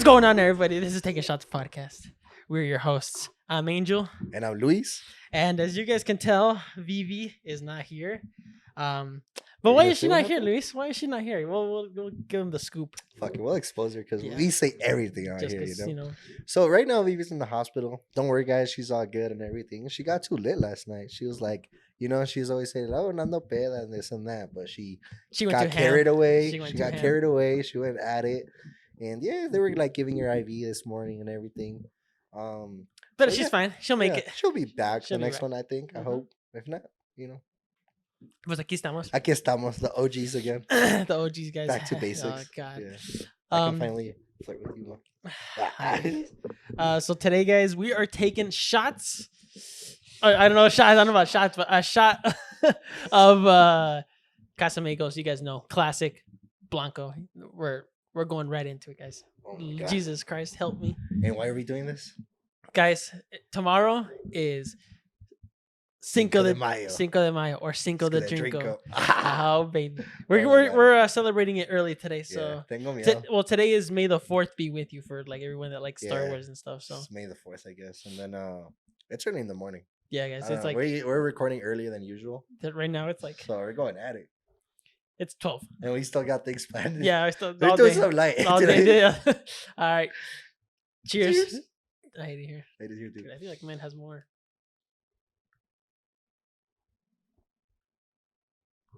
going on, everybody? This is Taking Shots Podcast. We're your hosts. I'm Angel. And I'm Luis. And as you guys can tell, Vivi is not here. But why is she not here, Luis? Why is she not here? We'll give him the scoop. Fuck it, we'll expose her because we say everything out here, you know? So right now, Vivi's in the hospital. Don't worry, guys. She's all good and everything. She got too lit last night. She was like, she's always saying, oh, nando peda and this and that. But she got carried away. She got carried away. She went at it. And yeah, they were like giving her IV this morning and everything. But she's fine. She'll make it. She'll be back the next one, I think. I hope. If not, Pues aquí estamos. Aquí estamos, the OGs again. The OGs, guys. Back to basics. Oh, God. Yeah. I can finally flirt with you more. So today, guys, we are taking shots. I don't know shots. I don't know about shots, but a shot of Casamigos. You guys know, classic Blanco. We're going right into it, guys. Oh Jesus Christ, help me. And why are we doing this? Guys, tomorrow is Cinco de Mayo or Cinco de Drinko. Oh, baby. We're celebrating it early today. So today is May the 4th be with you for like everyone that likes Star Wars and stuff. So it's May the 4th, I guess. And then it's early in the morning. Yeah, guys. It's like we're recording earlier than usual. Right now it's like, so we're going at it. It's 12. And we still got things planned. Yeah, we still we're doing some light. All day, yeah. All right. Cheers. I hate it here. Dude. I feel like mine has more.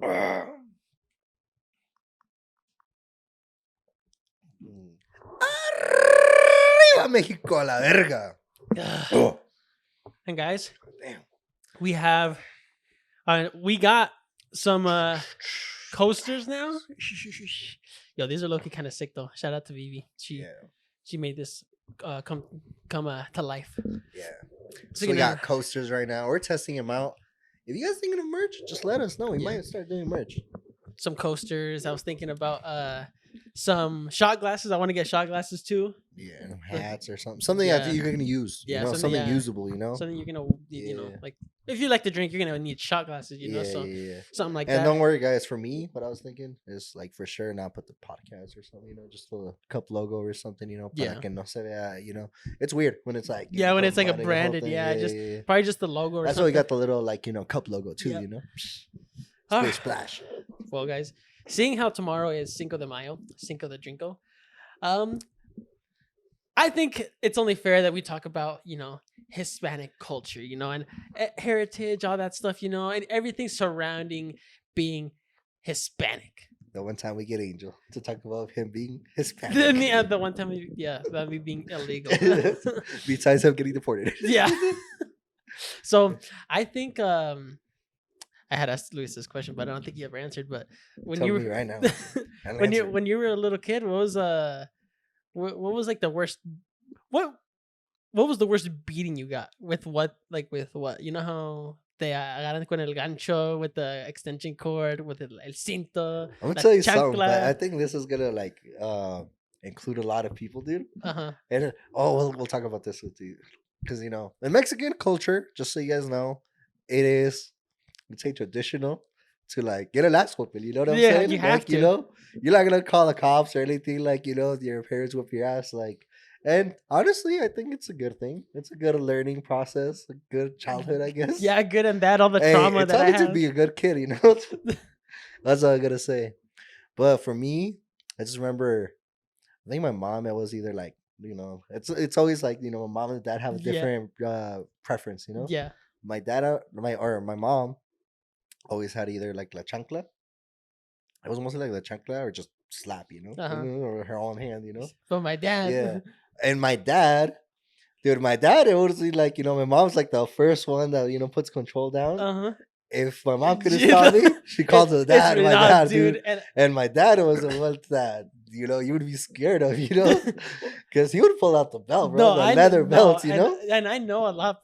Arriba México a la verga. And guys, we got some coasters now. Yo, these are low-key kind of sick though. Shout out to Vivi. She made this come to life. Yeah. So we got coasters right now. We're testing them out. If you guys thinking of merch, just let us know. We might start doing merch. Some coasters. I was thinking about some shot glasses. I want to get shot glasses too. Yeah, hats or something. Something that you're gonna use. Yeah, something usable. Something you're gonna like. If you like to drink, you're gonna need shot glasses. Something like that. And don't worry, guys. For me, what I was thinking is like for sure not put the podcast or something. Just a cup logo or something. Para que no se vea. It's weird when it's like when it's like a branded. Probably just the logo. Or That's something. why we got the little cup logo too. Splash. Well, guys, seeing how tomorrow is Cinco de Mayo, Cinco de Drinko, I think it's only fair that we talk about, Hispanic culture, and heritage, all that stuff, and everything surrounding being Hispanic. The one time we get Angel to talk about him being Hispanic. The one time that me being illegal. Besides him getting deported. Yeah. So I think I had asked Luis this question, but I don't think he ever answered. But when you were right now, when you were a little kid, what was like the worst? What was the worst beating you got with what? You know how they agarran con el gancho with the extension cord with el cinto. I'm gonna tell you something. But I think this is gonna include a lot of people, dude. And we'll talk about this with you because in Mexican culture, just so you guys know, it is. It's traditional to get a last whooping. You know what I'm saying? You have to. You're not gonna call the cops or anything your parents whoop your ass. And honestly, I think it's a good thing. It's a good learning process, a good childhood, I guess. Yeah, good and bad. All the trauma that I have. To be a good kid, That's all I gotta say. But for me, I just remember. I think my mom. It was either it's always my mom and dad have a different preference. Yeah. My dad, my mom. Always had either la chancla. It was mostly like the chancla or just slap, or her own hand, But my dad, and my dad, it was my mom's the first one that puts control down. If my mom couldn't stop me, she called her dad. My dad, dude. And my dad was the one that you would be scared of, because he would pull out the belt, bro, the leather belt, And I know a lot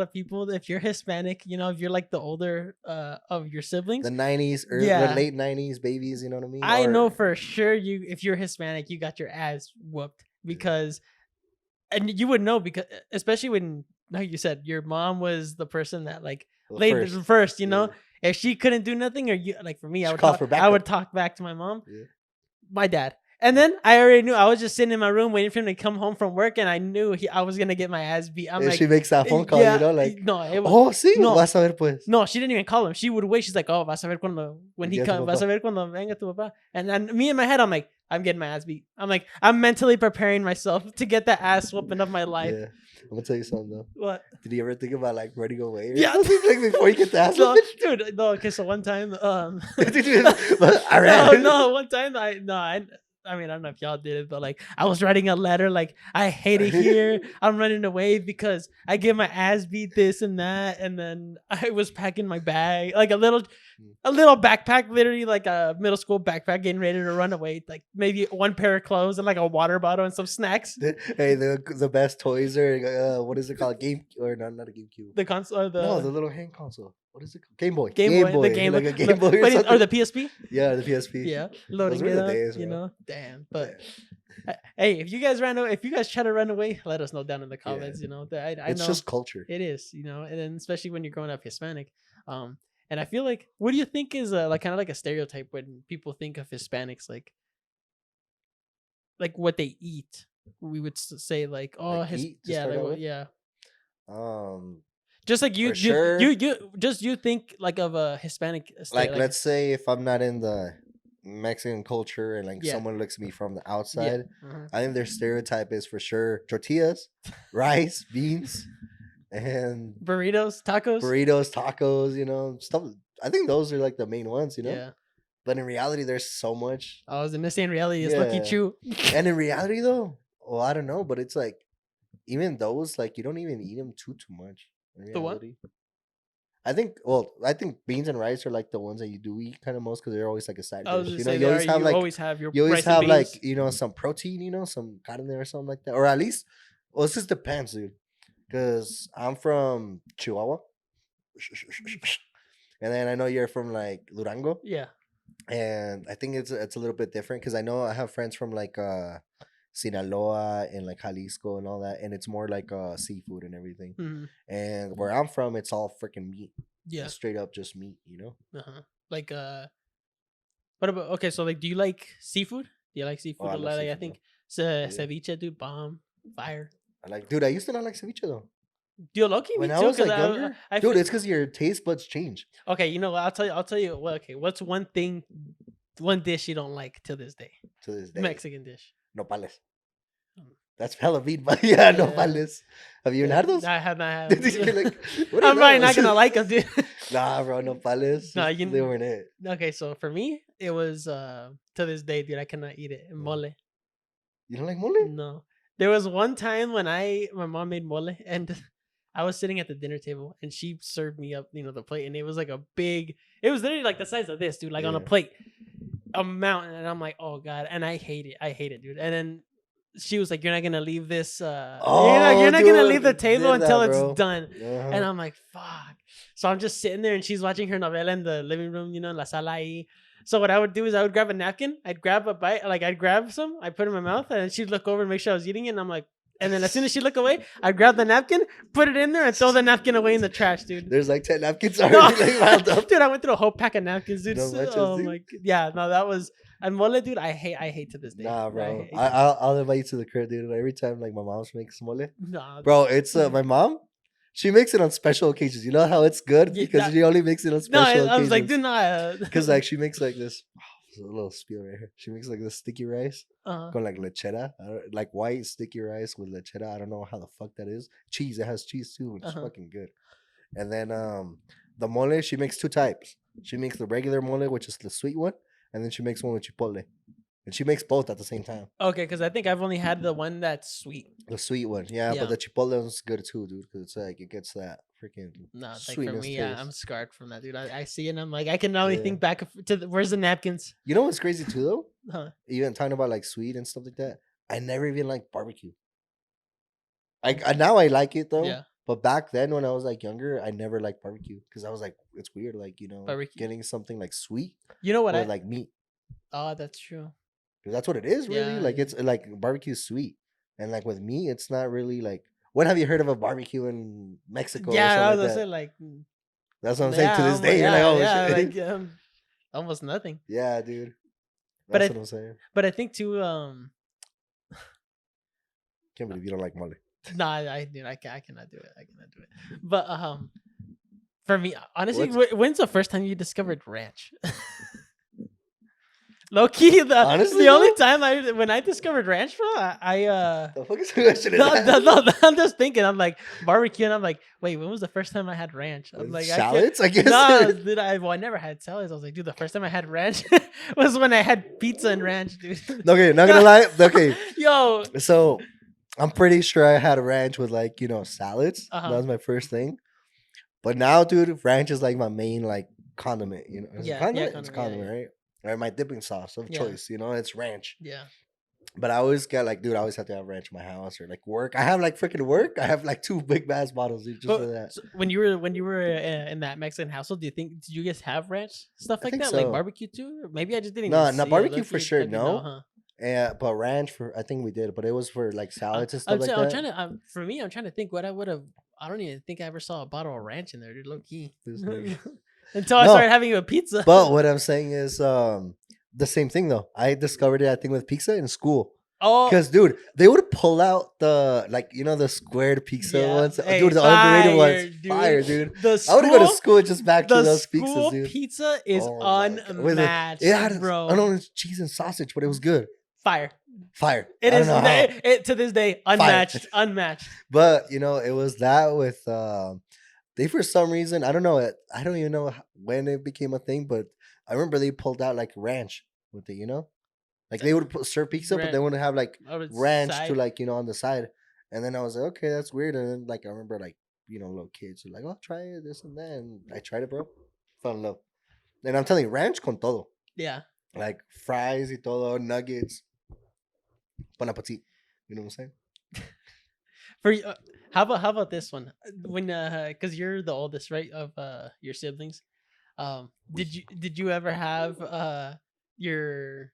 of people. If you're Hispanic, if you're the older of your siblings, the 90s or the late 90s babies, you know what I mean? I know for sure if you're Hispanic, you got your ass whooped because, and you would know because especially when, like you said, your mom was the person that laid first, If she couldn't do nothing, or for me, I would talk back to my mom. Yeah. My dad. And then I already knew. I was just sitting in my room waiting for him to come home from work, and I knew I was gonna get my ass beat. I'm like, she makes that phone call, you know, like, no, sí, no, vas a ver pues. No, she didn't even call him. She would wait. She's like, oh, vas a ver when he comes, vas a ver cuando venga tu papá. And then me in my head, I'm like, I'm getting my ass beat. I'm like, I'm mentally preparing myself to get that ass whooping of my life. Yeah. I'm gonna tell you something though. What? Did you ever think about like running away? Yeah. Like before you get the ass no, dude. No. Okay. So one time, I ran. No. One time, I mean, I don't know if y'all did it, but like I was writing a letter like I hate it here. I'm running away because I get my ass beat this and that, and then I was packing my bag like a little backpack, literally like a middle school backpack, getting ready to run away. Like maybe one pair of clothes and like a water bottle and some snacks. Hey, the best toys are what is it called? Game or not a GameCube? The console or the little hand console. What is it called? Game Boy. Game Boy. The Game Boy. Like a Game Boy or the PSP? Yeah, the PSP. Yeah. Loading it up, days, you know? Damn. But hey, if you guys try to run away, let us know down in the comments, you know? It's know just culture. It is, you know? And then especially when you're growing up Hispanic. And I feel like, what do you think is like kind of like a stereotype when people think of Hispanics, like what they eat? We would say like, oh, yeah. Just like you think like of a Hispanic. Like let's say if I'm not in the Mexican culture and like someone looks at me from the outside, I think their stereotype is for sure tortillas, rice, beans, and burritos, tacos, you know, stuff. I think those are like the main ones, you know. Yeah. But in reality, there's so much. I was gonna say in reality, it's Lucky Chew. And in reality, though, well, I don't know, but it's like even those, like you don't even eat them too much. The what? I think beans and rice are like the ones that you do eat kind of most because they're always like a side dish. You know, you always have your you always have like, you know, some protein, you know, some carne or something like that, or at least, well, it just depends, dude. Because I'm from Chihuahua, and then I know you're from like Durango. Yeah. And I think it's a little bit different because I know I have friends from like Sinaloa and like Jalisco and all that, and it's more like seafood and everything. Mm-hmm. And where I'm from, it's all freaking meat. Yeah, straight up just meat, you know. Like what about, okay, so like, do you like seafood? Do you like seafood a lot? Like, I think ceviche, dude, bomb, fire. Dude, I used to not like ceviche though. Dude, low-key, when I was like younger, dude, it's because your taste buds change. Okay, you know what? I'll tell you. Well, okay, what's one dish you don't like to this day? Mexican dish. Nopales. That's hella meat, but yeah, nopales. Have you even had those? I have not had them. Like, I'm probably not gonna like them, dude. Nah, bro, nopales. No, they weren't it. Okay, so for me, it was to this day, dude, I cannot eat it. Mole. You don't like mole? No. There was one time when my mom made mole, and I was sitting at the dinner table, and she served me up, you know, the plate, and it was like it was literally like the size of this, dude, like on a plate, a mountain, and I'm like, oh god, and I hate it, dude. And then she was like, you're not gonna leave this, you're not gonna leave the table until it's done. And I'm like, fuck. So I'm just sitting there, and she's watching her novela in the living room, you know, en la sala ahí. So what I would do is I would grab a napkin, I'd grab a bite, like I'd grab some, I'd put it in my mouth, and she'd look over and make sure I was eating it, and I'm like, and then as soon as she look away, I'd grab the napkin, put it in there, and throw the napkin away in the trash, dude. There's like 10 napkins already like piled up. Dude, I went through a whole pack of napkins, dude. That was, and mole, dude, I hate to this day. Nah, bro. I'll invite you to the crib, dude. Every time like my mom makes mole. Nah. Bro, it's my mom. She makes it on special occasions. You know how it's good? Because she only makes it on special occasions. I was like, do not. Because like she makes like this. A little spiel right here. She makes like this sticky rice con like lechera, like white sticky rice with lechera. I don't know how the fuck that is. Cheese. It has cheese too, which is fucking good. And then the mole, she makes two types. She makes the regular mole, which is the sweet one, and then she makes one with chipotle. And she makes both at the same time. Okay, because I think I've only had the one that's sweet. The sweet one, yeah. But the chipotle one's good too, dude, because it's like it gets that freaking sweetness. Like for me, I'm scarred from that, dude. I see it and I'm like, I can only think back to where's the napkins? You know what's crazy too, though? Even talking about like sweet and stuff like that, I never even liked barbecue. Now I like it though. Yeah. But back then when I was like younger, I never liked barbecue because I was like, it's weird, like, you know, getting something like sweet. You know what? Like meat. Oh, that's true. That's what it is, really. Like it's like barbecue is sweet, and like with me, it's not really like. When have you heard of a barbecue in Mexico? Yeah, I was gonna say like. That's what I'm saying. To this day, you're like, oh shit, like almost nothing. Yeah, dude. That's what I'm saying. But I think too. Can't believe you don't like mole. Nah, I cannot do it. I cannot do it. But for me, honestly, when's the first time you discovered ranch? Low key, the only time when I discovered ranch, bro, the fuck is the question? No, I'm just thinking. I'm like barbecue, and I'm like, wait, when was the first time I had ranch? I'm like salads, I guess. No, dude, I never had salads. I was like, dude, the first time I had ranch was when I had pizza and ranch, dude. Okay, not gonna lie. Okay, yo, so I'm pretty sure I had a ranch with like salads. That was my first thing. But now, dude, ranch is like my main like condiment. It's condiment, right? Or my dipping sauce of choice, it's ranch. Yeah. But I always get like, dude, I always have to have ranch in my house or like work. I have like freaking work. I have like 2 big bass bottles, dude, just for that. So when you were in that Mexican household, did you guys have ranch stuff like that, like barbecue too? Or maybe I just didn't. No, not barbecue for sure. No. Yeah, but ranch I think we did, but it was for like salads and stuff like that. I'm trying to think what I would have. I don't even think I ever saw a bottle of ranch in there, dude. Low key. Until I started having a pizza. But what I'm saying is the same thing though. I discovered it, I think, with pizza in school. Oh, because dude, they would pull out the the squared pizza ones. Hey, dude, the underrated ones, fire, dude. I would go to school just back to those pizzas, dude. Pizza is unmatched, it had bro. I don't know, cheese and sausage, but it was good. Fire. It is it to this day unmatched. But it was that with they, for some reason, I don't know. I don't even know when it became a thing, but I remember they pulled out like ranch with it, like they would serve pizza, but they wouldn't have like ranch to like on the side. And then I was like, okay, that's weird. And then like I remember like little kids were like, oh, try it, this and that. And I tried it, bro. Fell in love. And I'm telling you, ranch con todo. Yeah. Like fries y todo, nuggets, bon appetit. You know what I'm saying? For how about this one? When because you're the oldest, right, of your siblings. Did you ever have your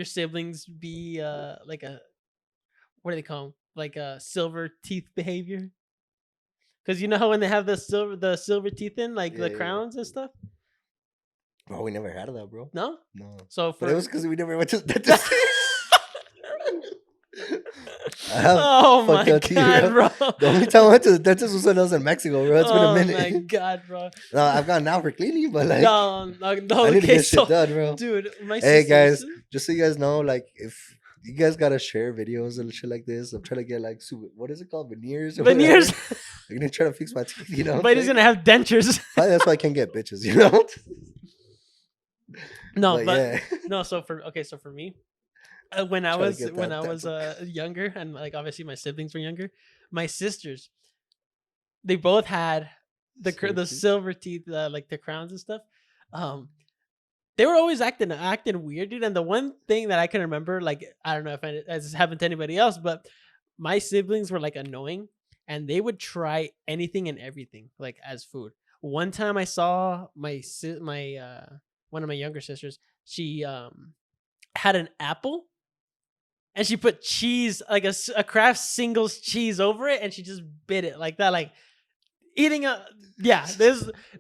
siblings be like a, what do they call them? Like a silver teeth behavior? Because you know how when they have the silver teeth in, like the crowns and stuff. Oh, we never had that, bro. No. So but it was because we never went to the dentist. Oh my god, bro! The only time I went to the dentist was when I was in Mexico, bro. It's been a minute. Oh my god, bro! No, I've gone now for cleaning, but like, no, I need to get shit done, bro. Dude, hey guys, just so you guys know, like, if you guys gotta share videos and shit like this, I'm trying to get like what is it called, veneers? I'm gonna try to fix my teeth, But he's gonna have dentures. Probably that's why I can't get bitches, No, but no. So for me. When I was younger, and like obviously my siblings were younger, my sisters, they both had the silver teeth, like the crowns and stuff. They were always acting weird, dude. And the one thing that I can remember, like, I don't know if this happened to anybody else, but my siblings were like annoying, and they would try anything and everything like as food. One time I saw my one of my younger sisters. She had an apple. And she put cheese, like a Kraft Singles cheese over it, and she just bit it like that, like eating a. Yeah,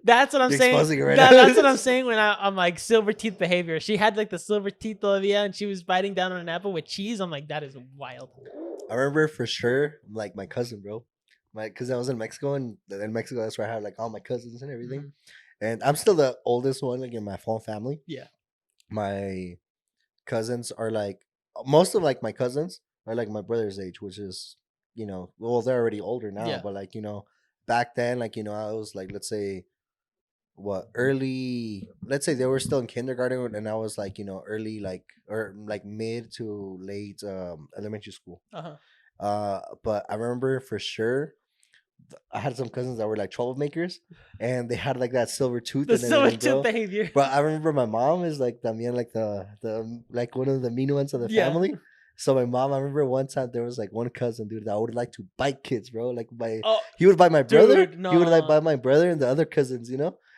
that's what I'm saying. That's what I'm saying when I'm like silver teeth behavior. She had like the silver teeth Olivia, and she was biting down on an apple with cheese. I'm like, that is wild. I remember for sure, like my cousin, bro, because I was in Mexico, and in Mexico that's where I had like all my cousins and everything, and I'm still the oldest one, like in my whole family. Yeah, my cousins are like. Most of like my cousins are like my brother's age, which is, well, they're already older now, but like, back then, like, I was like, let's say they were still in kindergarten, and I was like, early, like, or like mid to late elementary school. But I remember for sure I had some cousins that were like troublemakers, and they had like that silver tooth. The silver tooth behavior. But I remember my mom is like también like the like one of the mean ones of the family. So my mom, I remember one time there was like one cousin, dude, that would like to bite kids, bro. Like he would bite my brother. Dude, no. He would like bite my brother and the other cousins,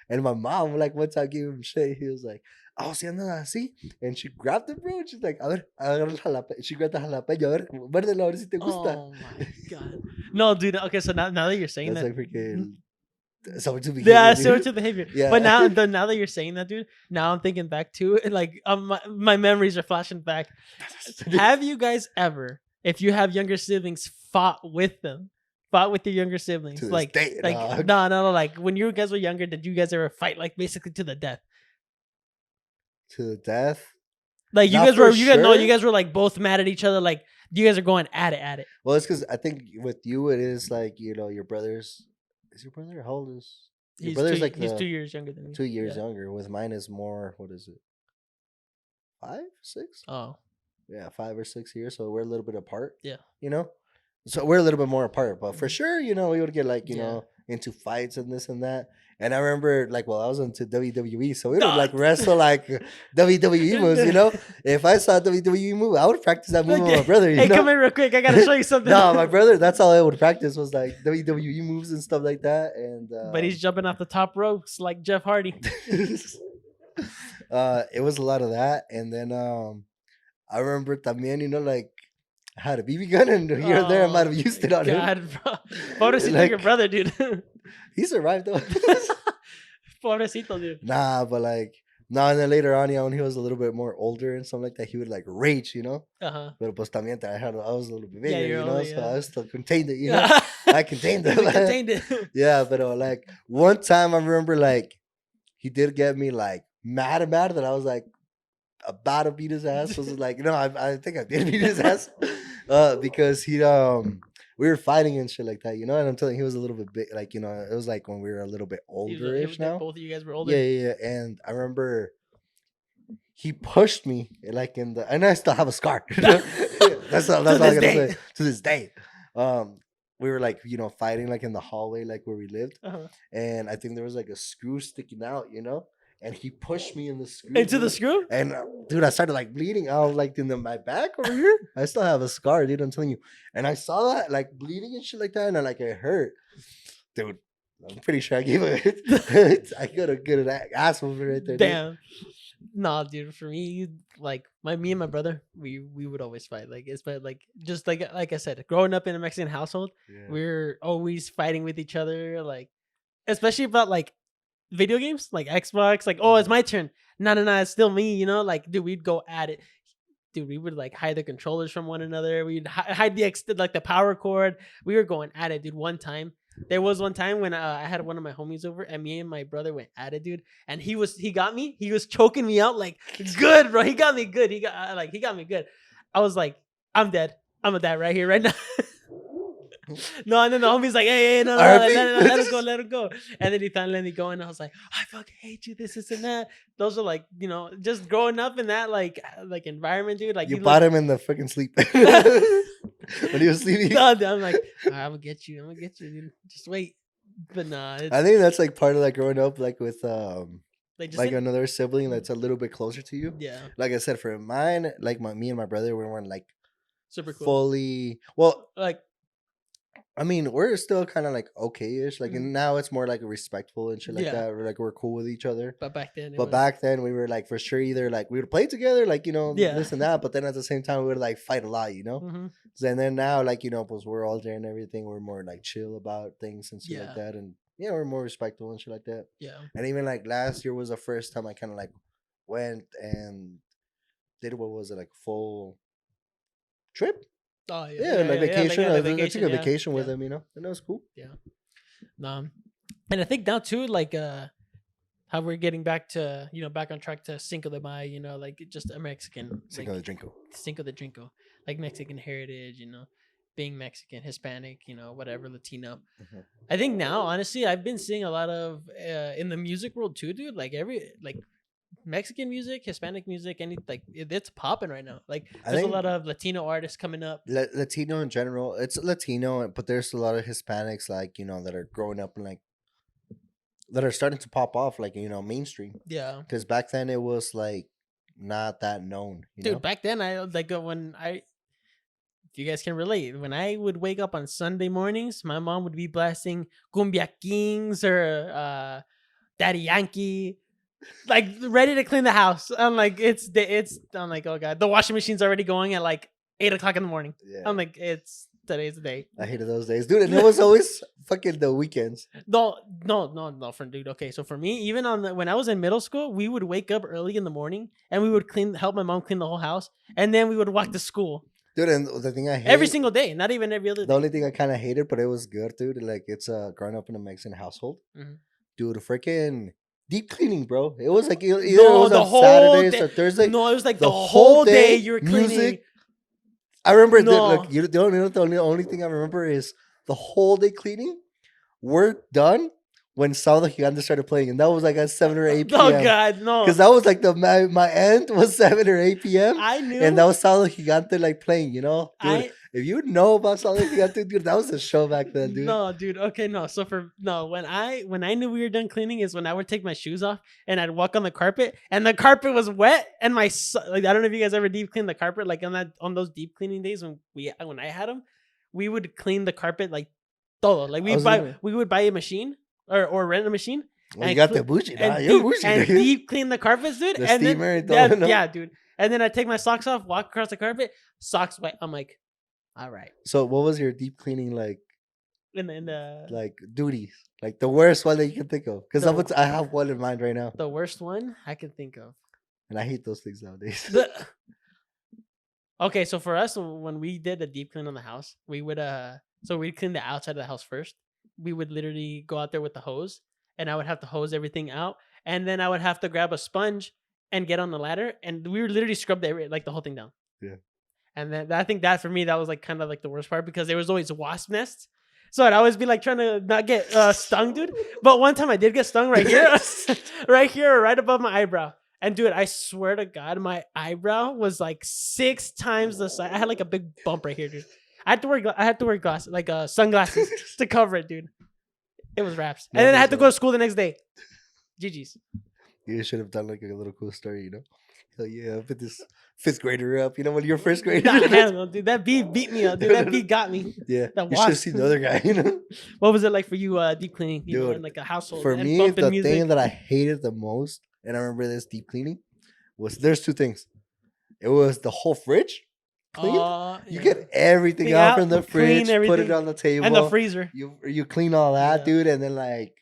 And my mom, like, one time gave him shit. He was like, oh, si andan así. And she grabbed him, bro. And she's like, a ver, agarra el jalapeño. She grabbed the jalapeño. A ver, muérdelo, a ver si te gusta. Oh, my God. No, dude. Okay, so now that you're saying that's like freaking Similar to behavior. Yeah, similar to behavior. Yeah. But now that you're saying that, dude, now I'm thinking back to it. Like, my memories are flashing back. Have you guys ever, if you have younger siblings, fought with them? Fought with your younger siblings? To this day, no. Like, when you guys were younger, did you guys ever fight, like, basically to the death? To the death? Like, you guys were like both mad at each other. Like, you guys are going at it. Well, it's because I think with you, it is like, your brother's. Is your brother? How old is your brother's? He's 2 years younger than me. 2 years younger. With mine is more. What is it? 5, 6? Oh, yeah, 5 or 6 years. So we're a little bit apart. Yeah, so we're a little bit more apart. But for sure, we would get like into fights and this and that. And I remember, like, I was into WWE, so we would like wrestle like WWE moves. If I saw a WWE move, I would practice that move with my brother. Hey, come in real quick. I gotta show you something. No, my brother. That's all I would practice was like WWE moves and stuff like that. And but he's jumping off the top ropes like Jeff Hardy. It was a lot of that, and then I remember también, like, I had a BB gun, and here and there I might have used it on him. Pobrecito, your brother, dude. He survived though. Pobrecito, dude. Nah, but like, and then later on, when he was a little bit more older and something like that, he would like rage, But pues también I was a little bit bigger, so I still contained it, I contained it. Contained it. Yeah, but like one time I remember, like, he did get me like mad that I was like about to beat his ass. Was like, I think I did beat his ass because he we were fighting and shit like that, and I'm telling you, he was a little bit big, like, it was like when we were a little bit older-ish now. Both of you guys were older. Yeah. And I remember he pushed me like and I still have a scar. That's all I gotta say. To this day. We were like, fighting like in the hallway, like where we lived. And I think there was like a screw sticking out, and he pushed me in the screw. Into the screw? And dude, I started like bleeding out like in my back over here. I still have a scar, dude. I'm telling you. And I saw that like bleeding and shit like that, and it hurt, dude. I'm pretty sure I gave it. I got a good ass over right there. Damn. Dude. Nah, dude. For me, like me and my brother, we would always fight. Like it's like just like I said, growing up in a Mexican household, we're always fighting with each other. Like especially about like video games, like Xbox. Like, oh, it's my turn. No, it's still me. Like, dude, we'd go at it. Dude, we would like hide the controllers from one another. We'd hide the power cord. We were going at it, dude. There was one time when I had one of my homies over, and me and my brother went at it, dude. And he got me. He was choking me out like good, bro. He got me good. He got me good. I was like, I'm dead. I'm gonna die right here, right now. No, and then the homie's like, hey, no, let him go. And then he finally let me go, and I was like, I fucking hate you, this and that. Those are like, just growing up in that like environment, dude. Like you bought him in the freaking sleep when he was sleeping. No, I'm like, I'm gonna get you, dude. Just wait. But nah, I think that's like part of like growing up like with like another sibling that's a little bit closer to you. Yeah. Like I said, for mine, like me and my brother, we weren't like super cool. Fully like. I mean, we're still kind of like okay-ish. Like now, it's more like respectful and shit like that. We're like we're cool with each other. But back then, we were like for sure either like we would play together, like this and that. But then at the same time, we would like fight a lot, And then now, like pues we're older and everything. We're more like chill about things and shit like that. And we're more respectful and shit like that. Yeah. And even like last year was the first time I kind of like went and did what was it like full trip. Oh like vacation. I took a vacation with him, and that was cool. Yeah. And I think now too, like how we're getting back to back on track to Cinco de Mayo, like just a Mexican Cinco de Drinko, like Mexican heritage, being Mexican, Hispanic, whatever, Latino. Mm-hmm. I think now, honestly, I've been seeing a lot of in the music world too, dude. Like Mexican music, Hispanic music, it's popping right now. Like there's a lot of Latino artists coming up. Latino in general, it's Latino, but there's a lot of Hispanics like that are growing up and like that are starting to pop off like mainstream. Yeah, because back then it was like not that known. Dude, back then if you guys can relate, when I would wake up on Sunday mornings, my mom would be blasting Cumbia Kings or Daddy Yankee. Like ready to clean the house. I'm like, I'm like, oh god, the washing machine's already going at like 8 o'clock in the morning. Yeah. I'm like, it's Today's the day. I hated those days, dude. And it was always fucking the weekends. No, friend, dude. Okay, so for me, even when I was in middle school, we would wake up early in the morning and we would help my mom clean the whole house, and then we would walk to school. Dude, and the thing I hate every single day, not even every other day. The only thing I kind of hated, but it was good, dude. Like it's growing up in a Mexican household, dude. Freaking deep cleaning, bro. It was like either it was on Saturdays or Thursday. No, it was like the whole day you were cleaning. Music. I remember the only thing I remember is the whole day cleaning. We're done when Sábado Gigante started playing, and that was like at 7 or 8 p.m. Oh God, no! Because that was like my end was 7 or 8 p.m. I knew, and that was Sábado Gigante like playing. You know, dude. If you know about Sábado Gigante, dude, that was a show back then, dude. No, dude. Okay, no. So when I knew we were done cleaning is when I would take my shoes off and I'd walk on the carpet and the carpet was wet and I don't know if you guys ever deep clean the carpet like on those deep cleaning days when I had them, we would clean the carpet like todo. Like we would buy a machine or rent a machine. Well, you got the bougie, and deep clean the carpets, dude. The steamer and todo, yeah, dude. And then I take my socks off, walk across the carpet, socks wet. I'm like, all right. So what was your deep cleaning like? In the like duties, like the worst one that you can think of? Because I have one in mind right now. The worst one I can think of, and I hate those things nowadays. Okay, so for us, when we did the deep clean on the house, we would we'd clean the outside of the house first. We would literally go out there with the hose, and I would have to hose everything out, and then I would have to grab a sponge and get on the ladder, and we would literally scrub the whole thing down. Yeah. And then I think that for me, that was like kind of like the worst part because there was always wasp nests. So I'd always be like trying to not get stung, dude. But one time I did get stung right here, right above my eyebrow. And dude, I swear to God, my eyebrow was like 6 times the size. I had like a big bump right here, dude. I had to wear glasses, like sunglasses to cover it, dude. It was wraps. And then I had to go to school the next day. GG's. You should have done like a little cool story, you know? Hell yeah, put this 5th grader up. You know, when you're 1st grader. Nah, hell no, dude. That beat me up, dude. That beat got me. Yeah. You should have seen the other guy, you know? What was it like for you, deep cleaning? You know, in like a household. For me, the thing that I hated the most, and I remember this deep cleaning, was there's 2 things. It was the whole fridge clean. You get everything out from the fridge, put it on the table. And the freezer. You clean all that, dude, and then like...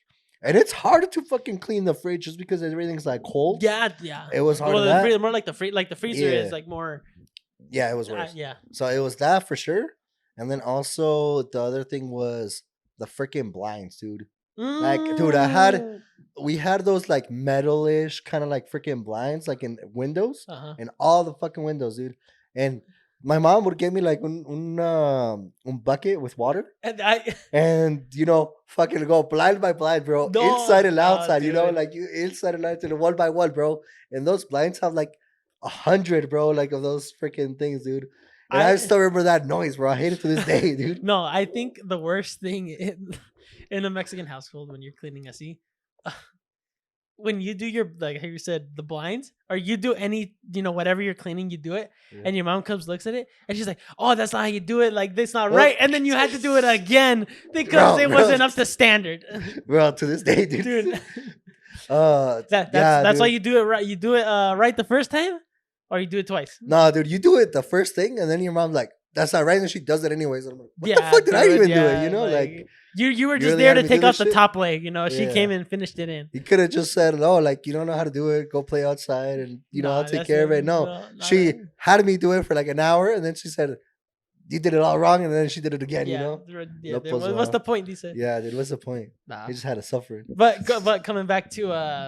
And it's harder to fucking clean the fridge just because everything's like cold. Yeah. It was hard. More like the freezer is like more. Yeah, it was worse. Yeah. So it was that for sure, and then also the other thing was the freaking blinds, dude. Like, dude, we had those like metalish kind of like freaking blinds, like in windows, and all the fucking windows, dude, and. My mom would give me like un bucket with water, and you know, fucking go blind by blind, bro, inside and outside. You know, like you inside and outside, one by one, bro. And those blinds have like 100, bro, like of those freaking things, dude. And I still remember that noise, bro. I hate it to this day, dude. No, I think the worst thing in a Mexican household when you're cleaning así, when you do your, like how you said, the blinds, or you do any, you know, whatever you're cleaning, you do it, and your mom comes, looks at it, and she's like, oh, that's not how you do it, like, that's not right, and then you had to do it again because it wasn't up to standard. Bro, to this day, dude. That's why you do it right. You do it right the first time, or you do it twice. No, dude, you do it the first thing, and then your mom's like, that's not right, and she does it anyways. I'm like, what the fuck did I even do it? You know, like you were just there to take off the top leg. You know, she came and finished it in. You could have just said, no, like, you don't know how to do it. Go play outside, and you know, I'll take care of it. No, she had me do it for like an hour, and then she said, you did it all wrong, and then she did it again. You know, what's the point? He said, yeah, dude, what's the point? Nah, he just had to suffer. But coming back to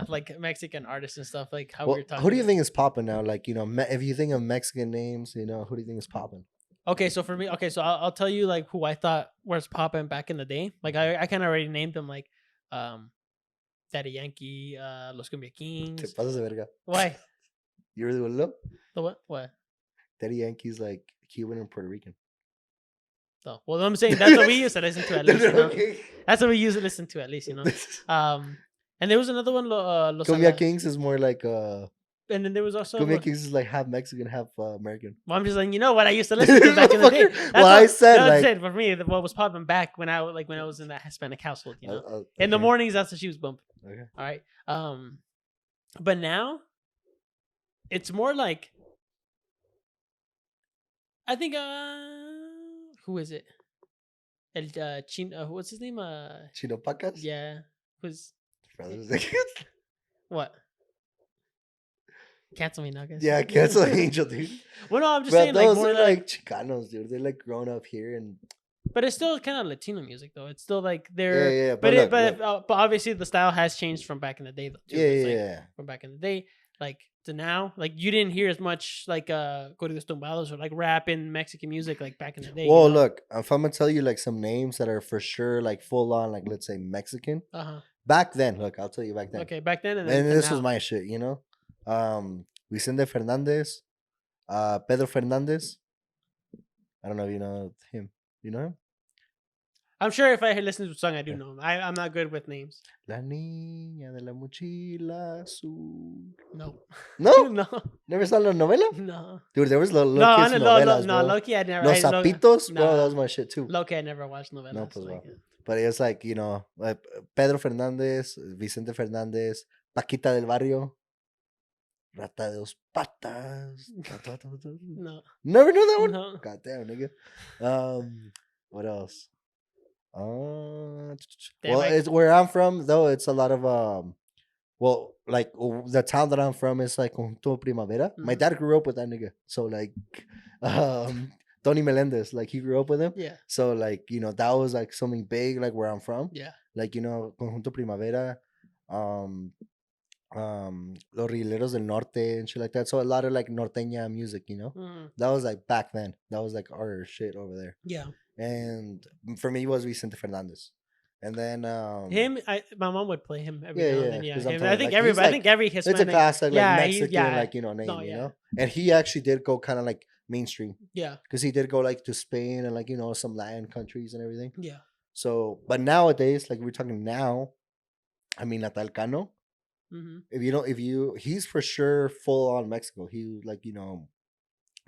like Mexican artists and stuff, like how we were talking. Who do you think is popping now? Like, you know, if you think of Mexican names, you know, who do you think is popping? Okay, so for me, I'll tell you like who I thought was popping back in the day. Like I kind of already named them, like Daddy Yankee, Los Cumbia Kings. Te pasas de verga. Why? You really want to know? The what? What? Daddy Yankee's like Cuban and Puerto Rican. Oh, well, I'm saying that's what we used to listen to at least. You know? That's what we used to listen to at least, you know. And there was another one. Los Cumbia Kings is more like And then there was also Cumbia Kings is like half Mexican, half American. Well, I'm just like, you know what I used to listen to back in the day. Well, I said for me, what was popping back when I was in that Hispanic household, you know. In the mornings, that's what she was bumping. Okay. All right. But now it's more like, I think who is it? Chino, what's his name? Chino Pacas? Yeah. Who's... What? Cancel me now, guys. Yeah, cancel Angel, dude. Well, no, I'm just saying, those are like Chicanos, dude. They're like grown up here, and but it's still kind of Latino music, though. It's still like they're yeah. But obviously the style has changed from back in the day, though. Too. Yeah. From back in the day, like to now, like you didn't hear as much like corridos tumbados or like rap in Mexican music like back in the day. Well, look, if I'm gonna tell you like some names that are for sure like full on, like let's say Mexican. Back then, look, I'll tell you back then. Okay, back then, and this was my shit, you know. Vicente Fernandez, Pedro Fernandez. I don't know if you know him. You know him? I'm sure if I had listened to the song, I do know him. I'm not good with names. La niña de la mochila azul. No. No? No. Never saw la novela? No. Dude, there was novelas, no, Loki, I never. Los Zapitos? Bro, that was my shit too. Loki, I never watched novelas. No, pues well. But it was like, you know, like Pedro Fernandez, Vicente Fernandez, Paquita del Barrio, Rata de dos patas. No. Never knew that one? No. God damn, nigga. What else? Well, it's where I'm from, though. It's a lot of well, like the town that I'm from is like Conjunto Primavera. Mm-hmm. My dad grew up with that nigga, so like, Tony Melendez, like he grew up with him. Yeah. So like, you know, that was like something big, like where I'm from. Yeah. Like, you know, Conjunto Primavera, Los Rileros del Norte and shit like that. So a lot of like norteña music, you know. Mm. That was like back then. That was like our shit over there. Yeah. And for me, it was Vicente Fernandez, and then my mom would play him every now and then. Yeah, I think everybody. I think every Hispanic. It's a classic, like Mexican, like, you know, name, you know. And he actually did go kind of like mainstream. Yeah, because he did go like to Spain and like, you know, some Latin countries and everything. Yeah. So, but nowadays, like we're talking now, I mean, Natal Cano. Mm-hmm. He's for sure full on Mexico. He like, you know,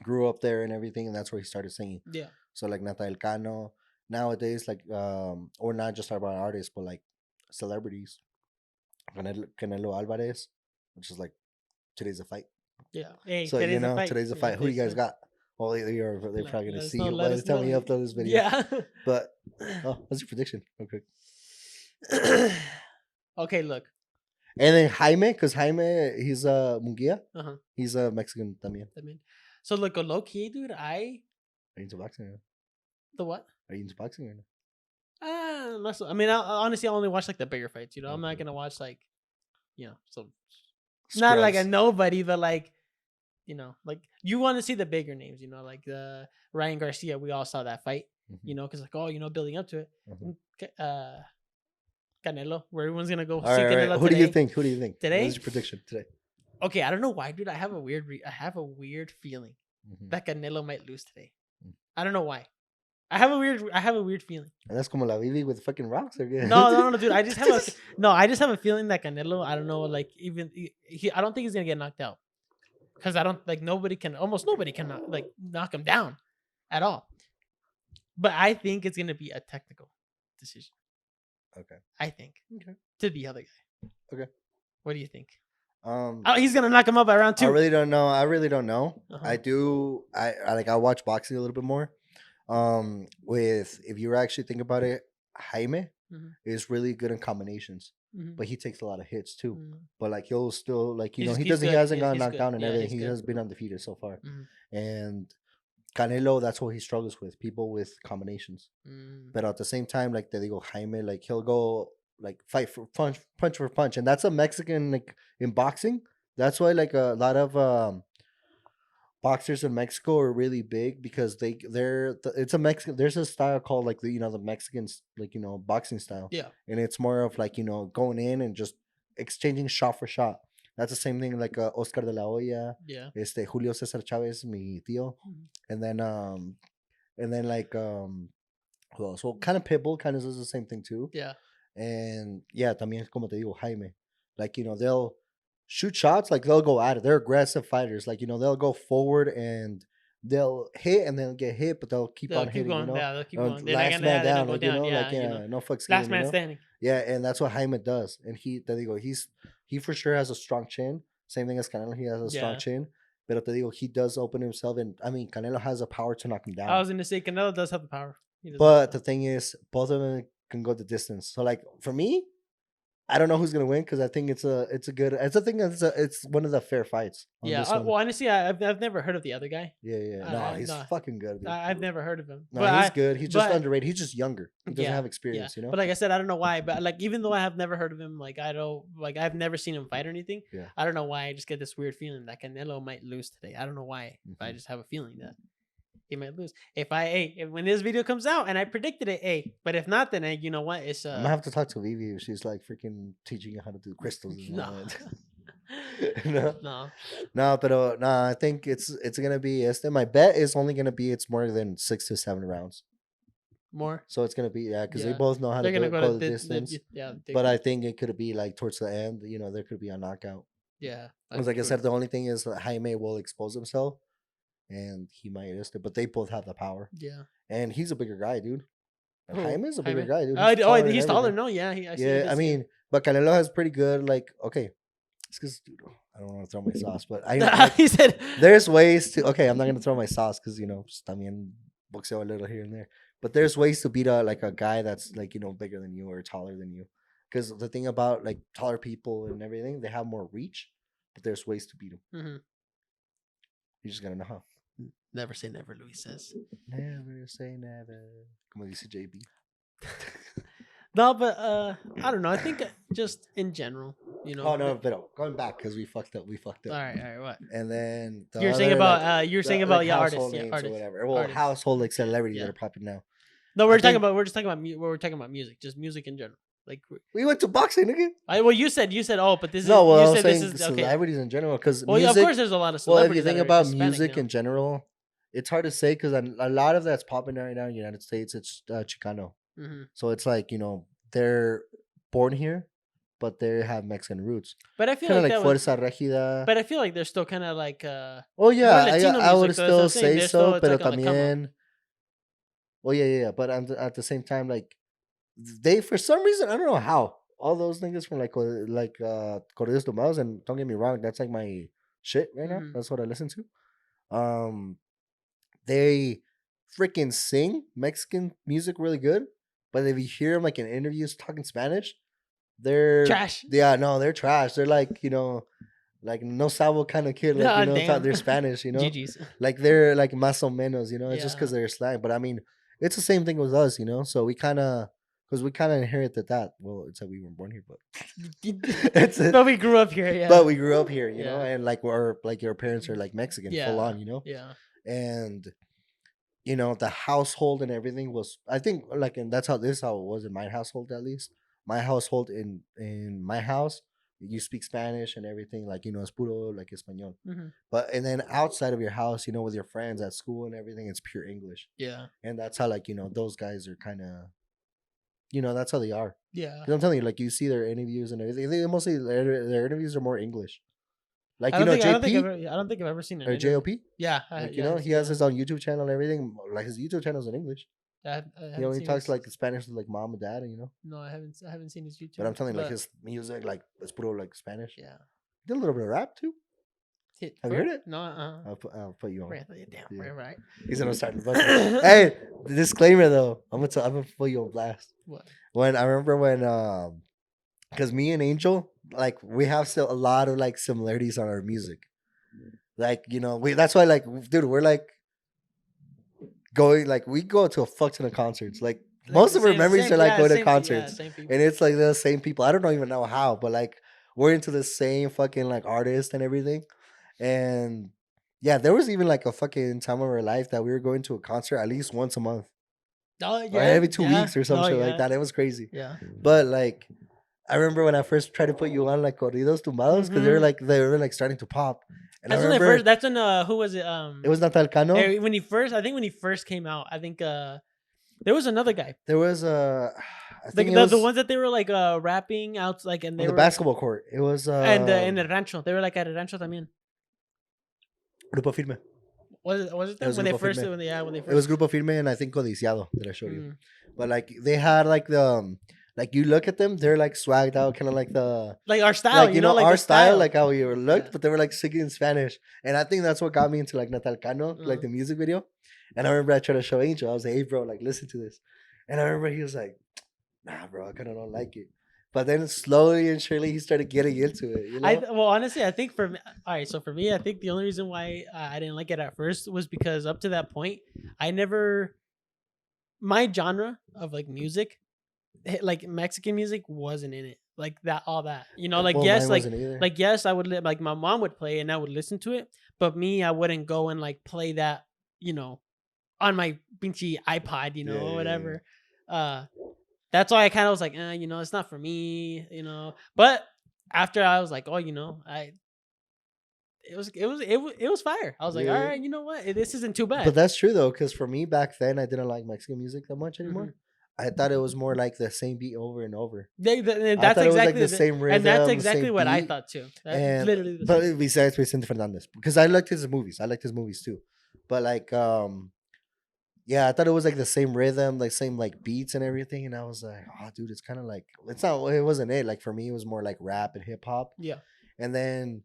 grew up there and everything, and that's where he started singing. Yeah. So like Natal Cano nowadays, like or not just about artists, but like celebrities. Canelo Alvarez, which is like today's a fight. Yeah. Hey, so you know, today's a fight. Who do you guys got? Well, they're probably gonna see you by the time you upload this video. Yeah. But what's your prediction, real quick? Okay, look. And then Jaime, because Jaime, he's Munguia. He's a Mexican también. So look, low key, dude. Are you into boxing? Or the what? Are you into boxing or no? I mean, honestly, I only watch like the bigger fights. You know, I'm not gonna watch like, you know, so Scrubs. Not like a nobody, but like, you know, like you want to see the bigger names. You know, like the Ryan Garcia. We all saw that fight. Mm-hmm. You know, because like, oh, you know, building up to it. Mm-hmm. Canelo, where everyone's gonna go see Canelo. Right. Who do you think today? What is your prediction today? Okay, I don't know why, dude. I have a weird feeling that Canelo might lose today. I don't know why. I have a weird feeling. And that's como la Vivi with fucking rocks again. No, dude. I just have a feeling that Canelo. I don't know, like even I don't think he's gonna get knocked out, because I don't like almost nobody can like knock him down at all. But I think it's gonna be a technical decision. Okay. I think. Okay. To the other guy. Okay. What do you think? He's gonna knock him up at round 2. I really don't know. I watch boxing a little bit more. If you actually think about it, Jaime is really good in combinations, but he takes a lot of hits too. But like he'll still like, you know, he hasn't gotten knocked down and everything. He has been undefeated so far. And Canelo, that's what he struggles with, people with combinations. But at the same time, like te digo, Jaime, like he'll go like fight for punch for punch, and that's a Mexican, like in boxing. That's why like a lot of boxers in Mexico are really big, because it's a Mexican. There's a style called like the Mexicans, like, you know, boxing style. Yeah, and it's more of like, you know, going in and just exchanging shot for shot. That's the same thing like Oscar de la Hoya. Yeah. Julio Cesar Chavez, mi tío. And then like who else? Well, kind of Pitbull kind of does the same thing too. Yeah. And yeah, también como te digo, Jaime. Like, you know, they'll shoot shots, like they'll go at it. They're aggressive fighters. Like, you know, they'll go forward and they'll hit and they'll get hit, but they'll keep on hitting. Going, you know? Yeah, they'll keep going. Last man down, like, you know, like, yeah, no fucks given. Last man standing. Yeah, and that's what Jaime does. And he for sure has a strong chin. Same thing as Canelo. He has a strong chin. But te digo, he does open himself, and I mean, Canelo has the power to knock him down. I was going to say Canelo does have the power. But the thing is, both of them can go the distance. So like for me, I don't know who's gonna win because I think it's one of the fair fights. Yeah. Well, honestly, I've never heard of the other guy. Yeah. No, he's fucking good. Dude. I've never heard of him. No, he's good. He's just underrated. He's just younger. He doesn't have experience, you know. But like I said, I don't know why. But like, even though I have never heard of him, like I've never seen him fight or anything. Yeah. I don't know why. I just get this weird feeling that Canelo might lose today. I don't know why. Mm-hmm. But I just have a feeling that he might lose. If when this video comes out and I predicted it, but if not, then you know what? It's I'm gonna have to talk to Vivi. She's like freaking teaching you how to do crystals. No, but I think it's gonna be. My bet is only gonna be it's more than 6 to 7 rounds. More. So it's gonna be because they both know how to go the distance. But I think it could be like towards the end. You know, there could be a knockout. Yeah. Because like I said, the only thing is that Jaime will expose himself. And he might miss it, but they both have the power. Yeah. And he's a bigger guy, dude. Jaime's a bigger guy, dude. He's taller. No, yeah. I mean, but Canelo has pretty good, like, okay. It's because, dude, I don't want to throw my sauce, but he said there's ways to. Okay, I'm not gonna throw my sauce because just también boxeo a little here and there. But there's ways to beat a guy that's like bigger than you or taller than you. Because the thing about like taller people and everything, they have more reach, but there's ways to beat them. Mm-hmm. You just gotta know how. Never say never, Luis says. Never say never. Como dice JB. No, but I don't know. I think just in general, Oh no, but going back because we fucked up. All right, what? And then you're saying about artists, artists or whatever. Well, household like celebrities that are popping now. No, we're just talking about music, just music in general. Like we went to boxing again. Well, you said but this is no. Well, you said this is celebrities in general because music, of course there's a lot of celebrities. Well, if you think about music in general, it's hard to say because a lot of that's popping right now in the United States. It's Chicano, so it's like they're born here, but they have Mexican roots. But I feel kind of like Fuerza Regida. But I feel like they're still kind of like. Oh yeah, I would still say so, pero también. Well, yeah, but at the same time, like. They for some reason I don't know how all those niggas from like Corridos Tumbados, and don't get me wrong, that's like my shit right now. That's what I listen to. They freaking sing Mexican music really good, but if you hear them like in interviews talking Spanish, they're trash. Yeah, no, they're trash. They're like like no sabo kind of kid, like they're Spanish, GG's. Like they're like más o menos, it's just because they're slang. But I mean, it's the same thing with us, so we kind of. Because we kind of inherited that. Well, it's like we weren't born here, but but we grew up here, yeah. But we grew up here, you know, and like your parents are like Mexican, full on, Yeah. And the household and everything was, I think, like, and that's how it was in my household, at least. My household in my house, you speak Spanish and everything, like es puro like español. But and then outside of your house, with your friends at school and everything, it's pure English. Yeah. And that's how like those guys are kind of. That's how they are. Yeah. Because I'm telling you, like, you see their interviews and everything. They mostly, their interviews are more English. Like, JP. I don't think I've ever seen it. Or JOP? Yeah. He has his own YouTube channel and everything. Like, his YouTube channel's in English. He only talks, like, Spanish with, like, mom and dad, No, I haven't seen his YouTube. But I'm telling you, like, his music, like, it's puro, like, Spanish. Yeah. He did a little bit of rap, too. Have you heard it? No, I'll put you on. Damn, right. He's gonna start. Hey, the disclaimer though. I'm gonna put you on blast. What? When I remember when, because me and Angel, like, we have still a lot of like similarities on our music. Like, that's why, like, dude, we're like going, like, we go to a fuck ton of concerts. Like most of our memories are like going to concerts, and it's like the same people. I don't even know how, but like we're into the same fucking like artist and everything. And yeah, there was even like a fucking time of our life that we were going to a concert at least once a month. Oh yeah, or every 2 weeks or something like that. It was crazy. Yeah. But like, I remember when I first tried to put you on like Corridos Tumbados because they were like starting to pop. And that's when first. That's when who was it? It was Natal Cano. When he first came out, I think there was another guy. There was I think the ones that they were like rapping out like and they on the basketball court. It was and in the rancho. They were like at a rancho también. Grupo Firme. Was it them? When they first? It was Grupo Firme and I think Codiciado that I showed you. But like they had like the like you look at them, they're like swagged out, kind of like our style, like, like our style, like how we were looked, but they were like singing in Spanish, and I think that's what got me into like Natal Cano, like the music video. And I remember I tried to show Angel. I was like, hey, bro, like, listen to this. And I remember he was like, nah, bro, I kind of don't like it. But then slowly and surely he started getting into it, you know? Well, honestly, I think for me, all right, so for me, I think the only reason why I didn't like it at first was because up to that point, I never, my genre of like music, like Mexican music wasn't in it. Like that, all that, you know, like, Well, yes, mine wasn't either. like, yes, I would, like, my mom would play and I would listen to it, but me, I wouldn't go and like play that, you know, on my pinchy iPod, you know, or whatever. That's why I kind of was like, you know, it's not for me, you know. But after I was like, oh, you know, it was fire. I was like, all right, you know what, this isn't too bad. But that's true though, because for me back then, I didn't like Mexican music that much anymore. I thought it was more like the same beat over and over. That's exactly like the same rhythm, and that's exactly what I thought too. And literally, but besides Vicente Fernandez, because I liked his movies too. But like, yeah, I thought it was like the same rhythm, like same like beats and everything, and I was like, oh, dude, it's kind of like it's not. It wasn't it. Like for me, it was more like rap and hip hop. Yeah. And then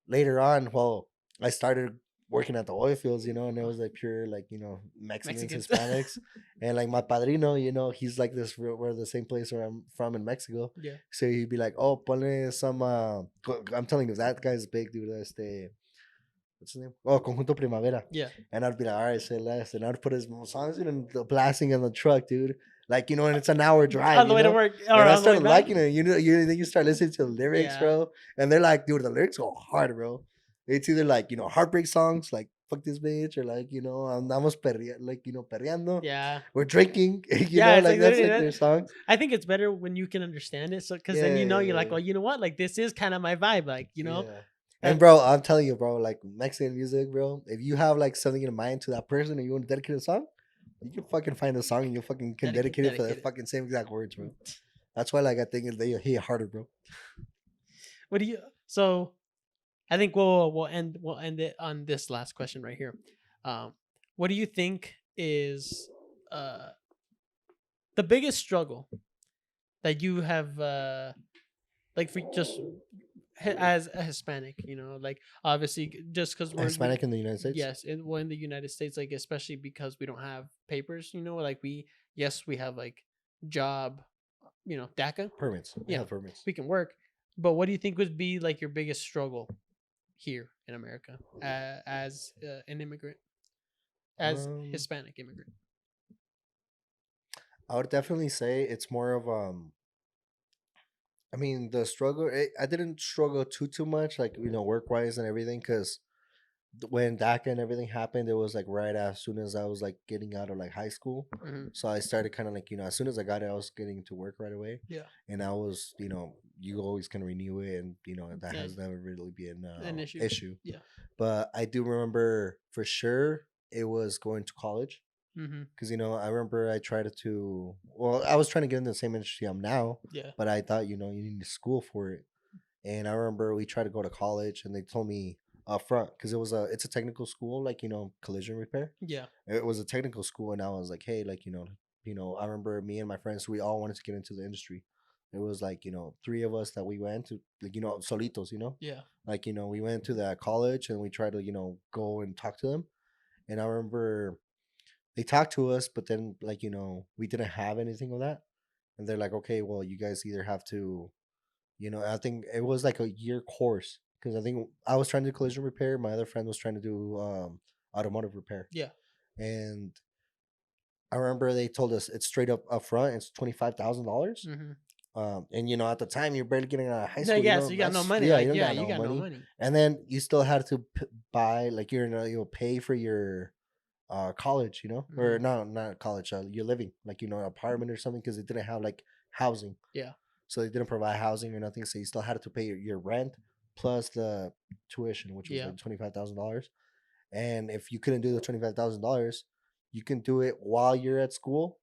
later on, well, I started working at the oil fields, you know, and it was like pure, like, you know, Mexicans. Hispanics. And like my padrino, you know, he's like this, we're the same place where I'm from in Mexico. Yeah. So he'd be like, oh, ponle some, I'm telling you, that guy's big, dude. What's his name? Oh, Conjunto Primavera. Yeah. And I'd be like, all right, say less. And I'd put his songs in the blasting in the truck, dude. Like, you know, and it's an hour drive. On the way to work. And I started liking it. You know, you start listening to the lyrics, bro. And they're like, dude, the lyrics go hard, bro. It's either like, you know, heartbreak songs, like fuck this bitch, or like, you know, andamos like, you know, perreando. Yeah. We're drinking. You know, like that's like their songs. I think it's better when you can understand it. So, because then, you know, you're like, well, you know what? Like, this is kind of my vibe. Like, you know. Yeah. And bro, I'm telling you, bro, like Mexican music, bro, if you have like something in mind to that person and you want to dedicate a song, you can fucking find a song and you fucking can dedicate it for the fucking same exact words, bro. That's why, like, I think they hit harder, bro. What do you? So, I think we'll end it on this last question right here. What do you think is the biggest struggle that you have like for just as a Hispanic, you know, like obviously just because we're Hispanic in the United States. Yes, we're in the United States, like especially because we don't have papers, you know, like we have like job, you know, DACA permits. Yeah, permits. We can work, but what do you think would be like your biggest struggle here in America as an immigrant, as Hispanic immigrant? I would definitely say it's more of I mean, the struggle. I didn't struggle too much, like, you know, work wise and everything, because when DACA and everything happened, it was like right as soon as I was like getting out of like high school. So I started kind of like, you know, as soon as I got it, I was getting to work right away. Yeah. And I was, you know, you always can renew it, and you know that has never really been an issue. Yeah. But I do remember for sure it was going to college. Because you know, I remember I tried to. Well, I was trying to get into the same industry I'm now. Yeah. But I thought, you know, you need school for it. And I remember we tried to go to college, and they told me up front, because it's a technical school, like, you know, collision repair. Yeah. It was a technical school, and I was like, hey, like, you know, I remember me and my friends, we all wanted to get into the industry. It was like, you know, 3 of us that we went to, like, you know, solitos, you know. Yeah. Like, you know, we went to that college and we tried to, you know, go and talk to them. And I remember they talked to us, but then, like, you know, we didn't have anything of that. And they're like, okay, well, you guys either have to, you know, I think it was like a year course, because I think I was trying to do collision repair. My other friend was trying to do automotive repair. Yeah. And I remember they told us it's straight up front. It's $25,000. And you know, at the time you're barely getting out of high school. Yeah, so you got no money. Yeah, like, you got no money. And then you still had to buy, like, you'll pay for your college, you know, or not college, your living, like, you know, apartment or something, because they didn't have like housing. Yeah. So they didn't provide housing or nothing. So you still had to pay your rent plus the tuition, which was like $25,000. And if you couldn't do the $25,000, you can do it while you're at school,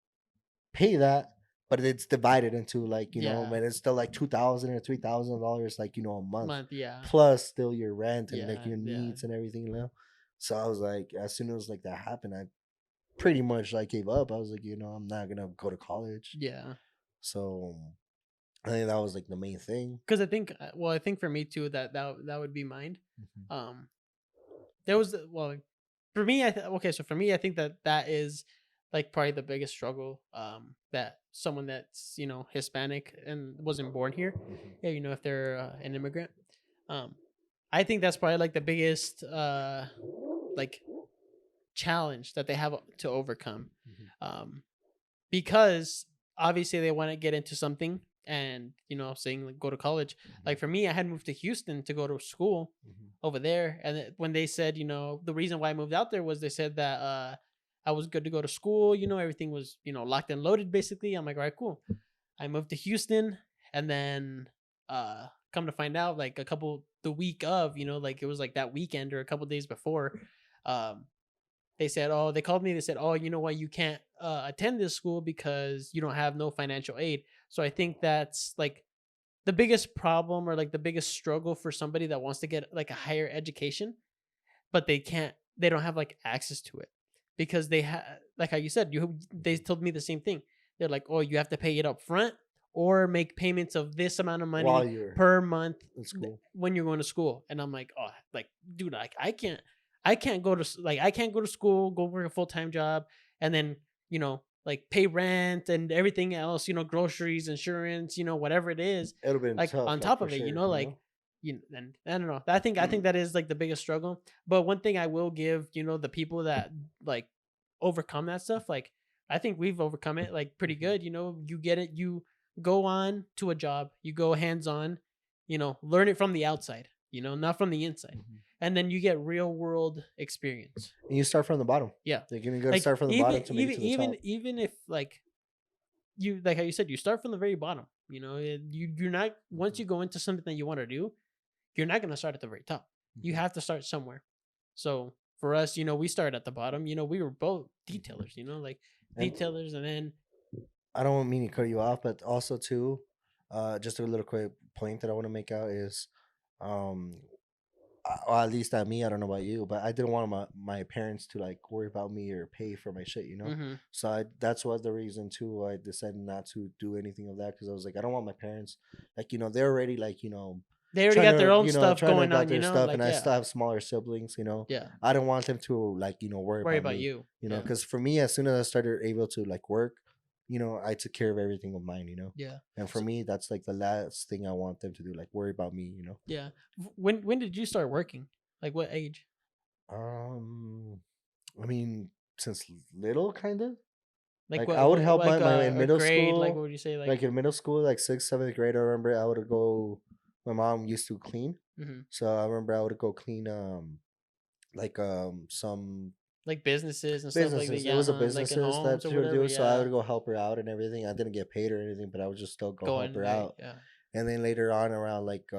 pay that, but it's divided into, like, you know, and it's still like $2,000 or $3,000, like, you know, a month. Plus still your rent and like your needs and everything, you know. So I was like, as soon as like that happened, I pretty much like gave up. I was like, you know, I'm not gonna go to college. Yeah. So I think that was like the main thing. Because I think for me too, that would be mine. There was, well, for me, so for me, I think that is like probably the biggest struggle. That someone that's Hispanic and wasn't born here, if they're an immigrant, I think that's probably like the biggest like challenge that they have to overcome, because obviously they want to get into something and saying like go to college. Like for me, I had moved to Houston to go to school over there, and when they said the reason why I moved out there was they said that I was good to go to school, everything was locked and loaded basically. I'm like, all right, cool. I moved to Houston, and then come to find out like the week of like it was like that weekend or a couple days before, they said, they called me. They said, you know what? You can't attend this school because you don't have no financial aid. So I think that's like the biggest problem or like the biggest struggle for somebody that wants to get like a higher education, but they don't have like access to it because they have, like how you said, they told me the same thing. They're like, you have to pay it up front or make payments of this amount of money per month when you're going to school. And I'm like, like, dude, I can't go to school, go work a full-time job, and then, like pay rent and everything else, groceries, insurance, whatever it is, like tough, on top of it, like, and I don't know. I think that is like the biggest struggle. But one thing I will give, the people that like overcome that stuff, like I think we've overcome it like pretty good. You get it, you go on to a job, you go hands-on, learn it from the outside, not from the inside. And then you get real world experience. And you start from the bottom. Yeah. Like you're going to start from the bottom to make it to the top. Even if like you, like how you said, you start from the very bottom, you're not, once you go into something that you want to do, you're not going to start at the very top. You have to start somewhere. So for us, we started at the bottom, we were both detailers, like detailers. And then I don't mean to cut you off, but also too, just a little quick point that I want to make out is, or at least at me, I don't know about you, but I didn't want my parents to like worry about me or pay for my shit, So that's was the reason too. I decided not to do anything of that because I was like, I don't want my parents, like they're already like they already got their own stuff going on, stuff, like, and I still have smaller siblings, Yeah, I don't want them to like worry about me, you, because for me, as soon as I started able to like work, I took care of everything of mine, Yeah. And for me, that's like the last thing I want them to do, like worry about me, Yeah. When did you start working? Like what age? I mean, since little, kind of. Like I would help like my in middle grade, school. like what would you say? Like in middle school, like 6th, 7th grade, I remember I would go. My mom used to clean, so I remember I would go clean some like businesses and stuff like that. Yeah, it was a businesses like that she would do. So I would go help her out and everything. I didn't get paid or anything, but I would just still go help her out. Yeah. And then later on, around like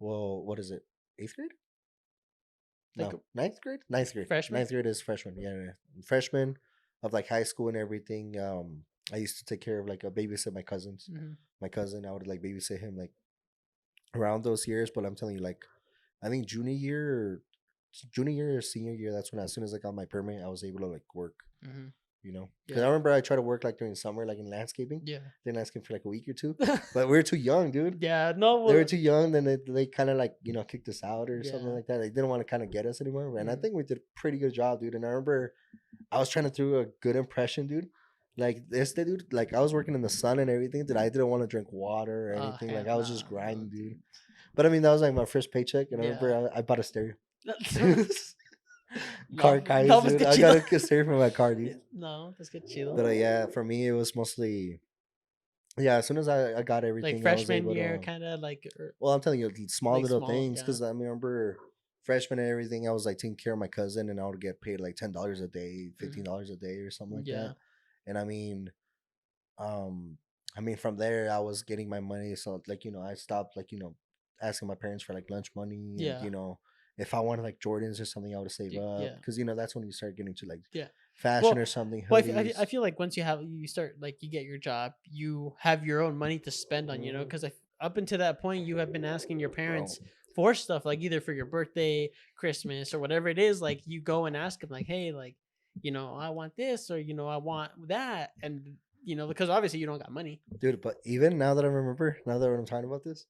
what is it? 8th grade? Like no, 9th grade. 9th grade. Freshman. 9th grade is freshman. Yeah. Freshman of like high school and everything. I used to take care of like a babysit my cousins. My cousin, I would like babysit him like around those years. But I'm telling you, like, I think junior year or senior year, that's when as soon as I got my permit, I was able to like work. Because I remember I tried to work like during summer, like in landscaping. Yeah, then landscaping for like a week or two, but we were too young, dude. Yeah, no, they were too young. Then they kind of like kicked us out or something like that. They didn't want to kind of get us anymore, and I think we did a pretty good job, dude. And I remember I was trying to do a good impression, dude. Like dude, like I was working in the sun and everything, dude. I didn't want to drink water or anything. Like I was just grinding, dude. But I mean, that was like my first paycheck, and I remember I bought a stereo. Car guys, dude. I got a stereo for my car, dude. No, that's good, chido. But yeah, for me it was mostly, as soon as I got everything, like freshman year, kind of like. Well, I'm telling you, small little things, because I remember freshman and everything, I was like taking care of my cousin, and I would get paid like $10 a day, $15 a day, or something like that. And I mean, from there I was getting my money, so like I stopped like asking my parents for like lunch money. Yeah. And, if I wanted like Jordans or something, I would save up, because that's when you start getting to like fashion or something. Well, I feel like once you start like you get your job, you have your own money to spend on, because up until that point you have been asking your parents for stuff, like either for your birthday, Christmas, or whatever it is. Like you go and ask them like, hey, like I want this, or I want that, and because obviously you don't got money, dude. But even now that I'm talking about this,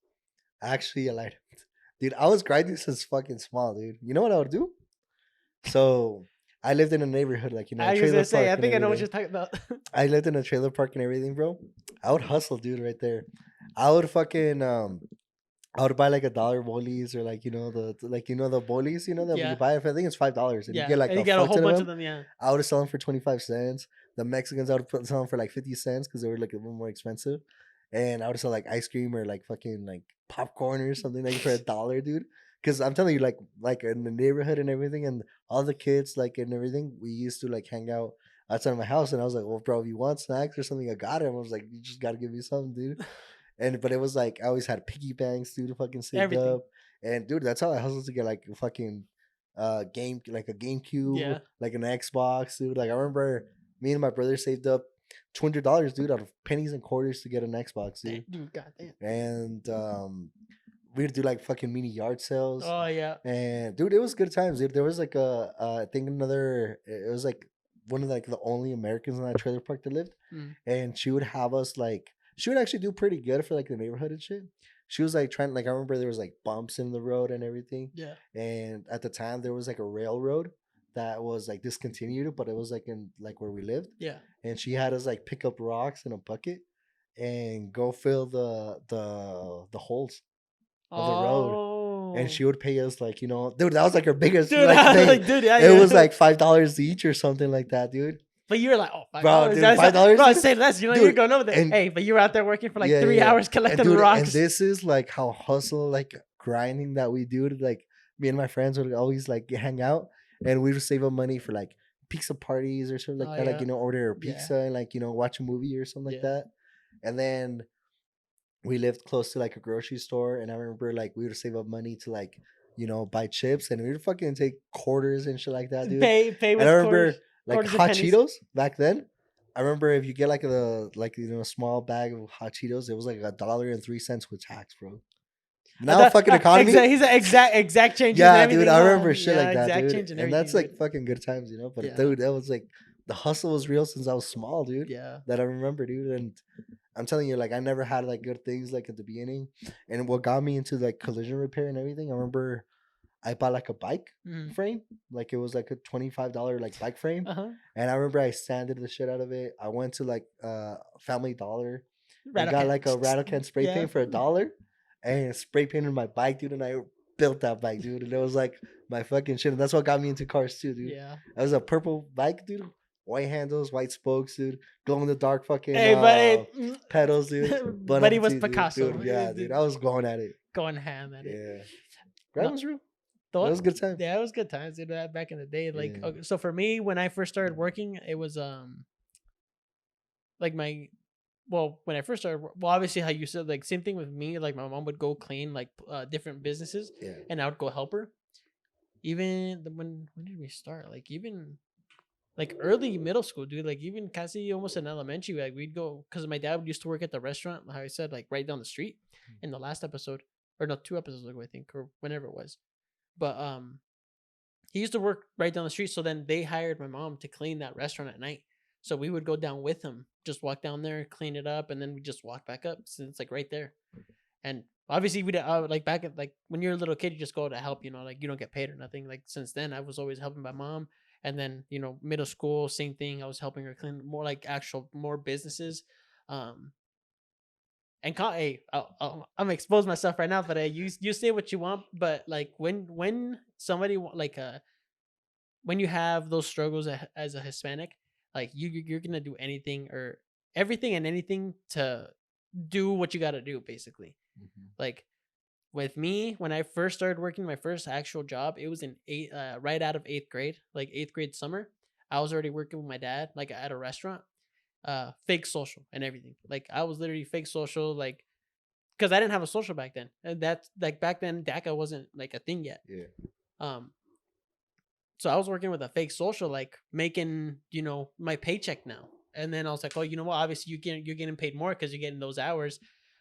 actually I lied. Dude, I was grinding since fucking small, dude. You know what I would do? So I lived in a neighborhood, like, I was gonna say, I think I know what you're talking about. I lived in a trailer park and everything, bro. I would hustle, dude, right there. I would fucking I would buy like $1 bolies or like the bolies, that you buy. I think it's $5 and you get like and you get a whole bunch of them. Yeah, I would sell them for 25 cents. The Mexicans I would sell them for like 50 cents because they were like a little more expensive. And I would sell like ice cream or like fucking like popcorn or something like for $1, dude. Because I'm telling you, like in the neighborhood and everything, and all the kids like and everything, we used to like hang out outside of my house, and I was like, well, bro, if you want snacks or something, I got it. And I was like, you just gotta give me something, dude. But it was like I always had piggy banks, dude, to fucking saved up. And dude, that's how I hustled to get like a fucking game, like a GameCube, like an Xbox, dude. Like I remember me and my brother saved up $200, dude, out of pennies and quarters to get an Xbox, dude. Goddamn. And we'd do like fucking mini yard sales. Oh yeah. And dude, it was good times, dude. There was like I think it was like one of like the only Americans in that trailer park that lived. And she would have us like, she would actually do pretty good for like the neighborhood and shit. She was like trying, like I remember there was like bumps in the road and everything. Yeah. And at the time there was like a railroad that was like discontinued, but it was like in like where we lived. Yeah. And she had us like pick up rocks in a bucket and go fill the holes of the road. And she would pay us like, dude, that was like her biggest thing. It was like $5 each or something like that, dude. But you were like, oh, $5. Bro, dude, $5? Bro, say less. You're going over there. Hey, but you were out there working for like 3 hours collecting rocks. And this is like how hustle, like grinding that we do. Like me and my friends would always like hang out and we would save up money for like pizza parties or something like that. Like, order a pizza and like, watch a movie or something like that. And then we lived close to like a grocery store. And I remember like we would save up money to like, buy chips and we would fucking take quarters and shit like that, dude. Pay with and I remember quarters. Like hot Cheetos back then. I remember if you get like a small bag of hot Cheetos, it was like $1.03 with tax, bro. Now fucking economy. He's an exact change. Yeah, dude, I remember shit like that, dude. And that's like fucking good times, But dude, that was like the hustle was real since I was small, dude. Yeah, that I remember, dude. And I'm telling you, like I never had like good things like at the beginning. And what got me into like collision repair and everything, I remember I bought like a bike frame, like it was like a $25 like bike frame, and I remember I sanded the shit out of it. I went to like Family Dollar, I got like a rattle can spray paint for $1, and spray painted my bike, dude, and I built that bike, dude, and it was like my fucking shit, and that's what got me into cars too, dude. Yeah, it was a purple bike, dude. White handles, white spokes, dude. Glow in the dark fucking pedals, dude. But he was Picasso. Dude, yeah, dude. I was going at it. Going ham at it. Yeah. That was real. That was good times. Yeah, it was good times, dude. Back in the day, like, okay, so for me, when I first started working, it was like when I first started, obviously how you said, like, same thing with me. Like, my mom would go clean like different businesses, and I would go help her. Even when did we start? Like, even like early middle school, dude. Like, even casi almost in elementary, like we'd go because my dad used to work at the restaurant. How I said, like right down the street. In the last episode, or no, 2 episodes ago, I think, or whenever it was. But he used to work right down the street. So then they hired my mom to clean that restaurant at night. So we would go down with him, just walk down there, clean it up, and then we just walk back up. So it's like right there. And obviously we like back at like when you're a little kid, you just go to help. Like you don't get paid or nothing. Like since then, I was always helping my mom. And then middle school, same thing. I was helping her clean more like more businesses. And hey, I'm gonna expose myself right now, but you say what you want, but like when somebody like when you have those struggles as a Hispanic, like you're gonna do anything or everything and anything to do what you got to do, basically. Like with me, when I first started working my first actual job, it was in right out of 8th grade, like 8th grade summer. I was already working with my dad, like at a restaurant. Fake social and everything. Like I was literally fake social, like because I didn't have a social back then, and that's like back then DACA wasn't like a thing yet. So I was working with a fake social, like making my paycheck now, and then I was like, oh, you know what? Obviously you're getting paid more because you're getting those hours.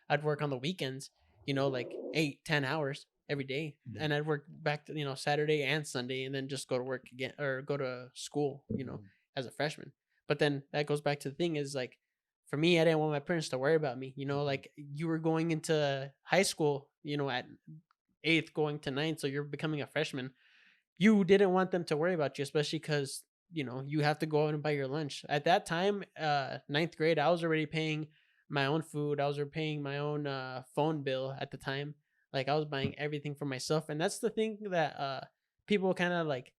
I'd work on the weekends, like 8-10 hours every day, and I'd work back to Saturday and Sunday, and then just go to work again or go to school, as a freshman. But then that goes back to the thing is like, for me, I didn't want my parents to worry about me. Like you were going into high school, at 8th going to 9th, so you're becoming a freshman. you didn't want them to worry about you, especially because, you know, you have to go out and buy your lunch. At that time, ninth grade, I was already paying my own food. I was already paying my own phone bill at the time. Like I was buying everything for myself. And that's the thing that people kind of like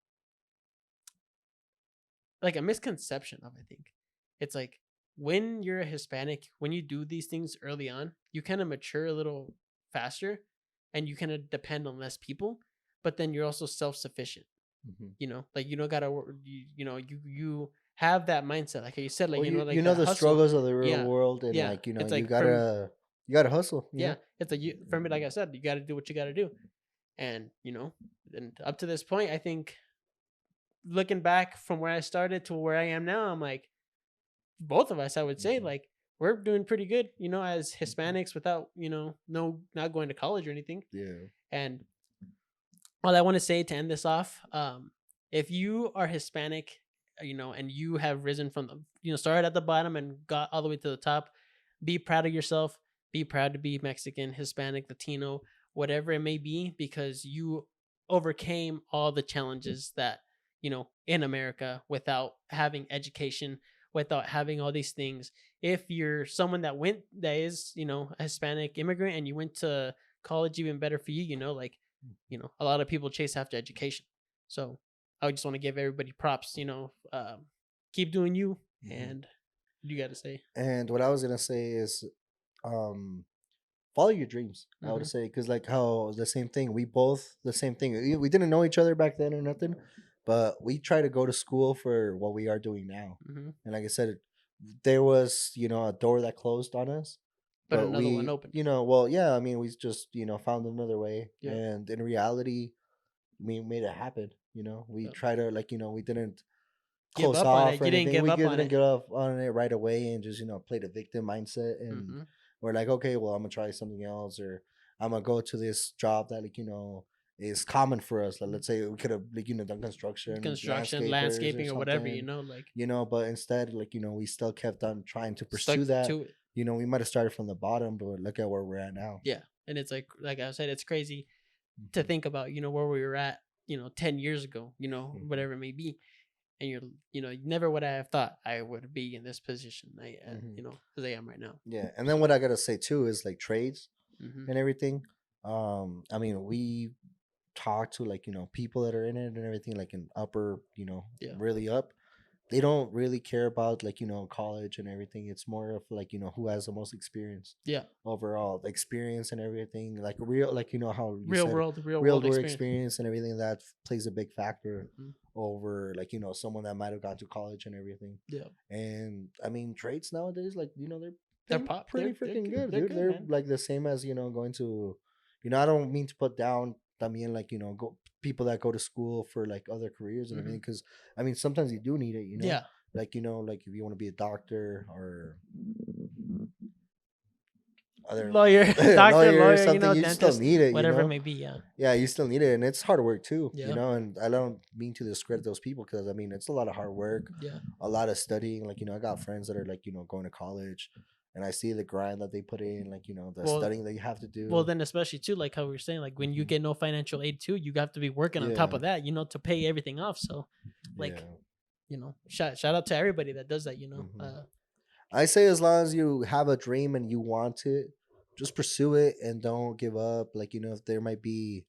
a misconception of, I think. It's like when you're a Hispanic, when you do these things early on, you kind of mature a little faster and you kind of depend on less people, but then you're also self-sufficient. You know, like you don't gotta, you know, you have that mindset, like you said, like, well, you know, like you know the hustle. struggles of the real world, and like, you know, it's like you gotta hustle. Yeah, it's like for me, like I said, you gotta do what you gotta do, and you know, and up to this point, I think, looking back from where I started to where I am now, I'm like, both of us, I would say, like we're doing pretty good, you know, as Hispanics without, you know, not going to college or anything. Yeah. And all I want to say to end this off, if you are Hispanic, you know, and you have risen from the, you know, started at the bottom and got all the way to the top, be proud of yourself. Be proud to be Mexican, Hispanic, Latino, whatever it may be, because you overcame all the challenges that, you know, in America, without having education, without having all these things. If you're someone that is, you know, a Hispanic immigrant and you went to college, even better for you, you know, like, you know, a lot of people chase after education. So I just want to give everybody props, you know, keep doing you. And you got to say. And what I was going to say is, follow your dreams. I would say, because like how the same thing, we didn't know each other back then or nothing, but we try to go to school for what we are doing now. And like I said, there was, you know, a door that closed on us, but another one opened. You know, well, yeah, I mean, we just, you know, found another way. And in reality, we made it happen. You know, we try to, like, you know, we didn't close off or anything. We didn't give up on it right away and just, you know, play the victim mindset. And we're like, okay, well, I'm gonna try something else, or I'm gonna go to this job that, like, you know, is common for us. Like, let's say we could have, like, you know, done construction, landscaping, or whatever, you know, like, you know, but instead, like, you know, we still kept on trying to pursue that. You know, we might have started from the bottom, but look at where we're at now. Yeah, and it's like I said, it's crazy to think about, you know, where we were at, you know, 10 years ago, you know, whatever it may be. And you know, never would I have thought I would be in this position, you know, as I am right now. Yeah, and then what I gotta say too is like trades and everything. I mean, we talk to, like, you know, people that are in it and everything, like in upper, you know, really up. They don't really care about, like, you know, college and everything. It's more of like, you know, who has the most experience. Yeah. Overall, the experience and everything, like real, like, you know, how real world experience and everything, that plays a big factor over, like, you know, someone that might have gone to college and everything. Yeah. And I mean, trades nowadays, like, you know, they're pretty freaking good, dude. They're like the same as, you know, going to, you know, I don't mean to put down, I mean, like, you know, people that go to school for like other careers and everything, because I mean, sometimes you do need it, you know. Yeah. Like, you know, like if you want to be a doctor or other lawyer, lawyer, something, you know, you dentist, still need it, whatever you know? it may be. Yeah. Yeah, you still need it, and it's hard work too. You know, and I don't mean to discredit those people, because I mean, it's a lot of hard work. Yeah. A lot of studying. Like, you know, I got friends that are, like, you know, going to college, and I see the grind that they put in, like, you know, the studying that you have to do. Well, then especially too, like how we were saying, like when you get no financial aid too, you have to be working on top of that, you know, to pay everything off. So, like, you know, shout out to everybody that does that, you know. I say, as long as you have a dream and you want it, just pursue it and don't give up. Like, you know, if there might be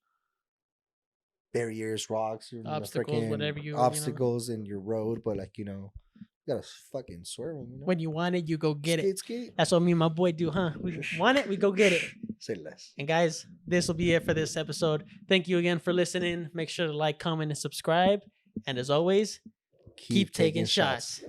barriers, rocks, or obstacles, whatever obstacles in your road, but, like, you know, you gotta fucking swerve them, you know? When you want it, you go get it. That's what me and my boy do, huh? We want it, we go get it. Say less. And guys, this will be it for this episode. Thank you again for listening. Make sure to like, comment, and subscribe. And as always, keep taking shots.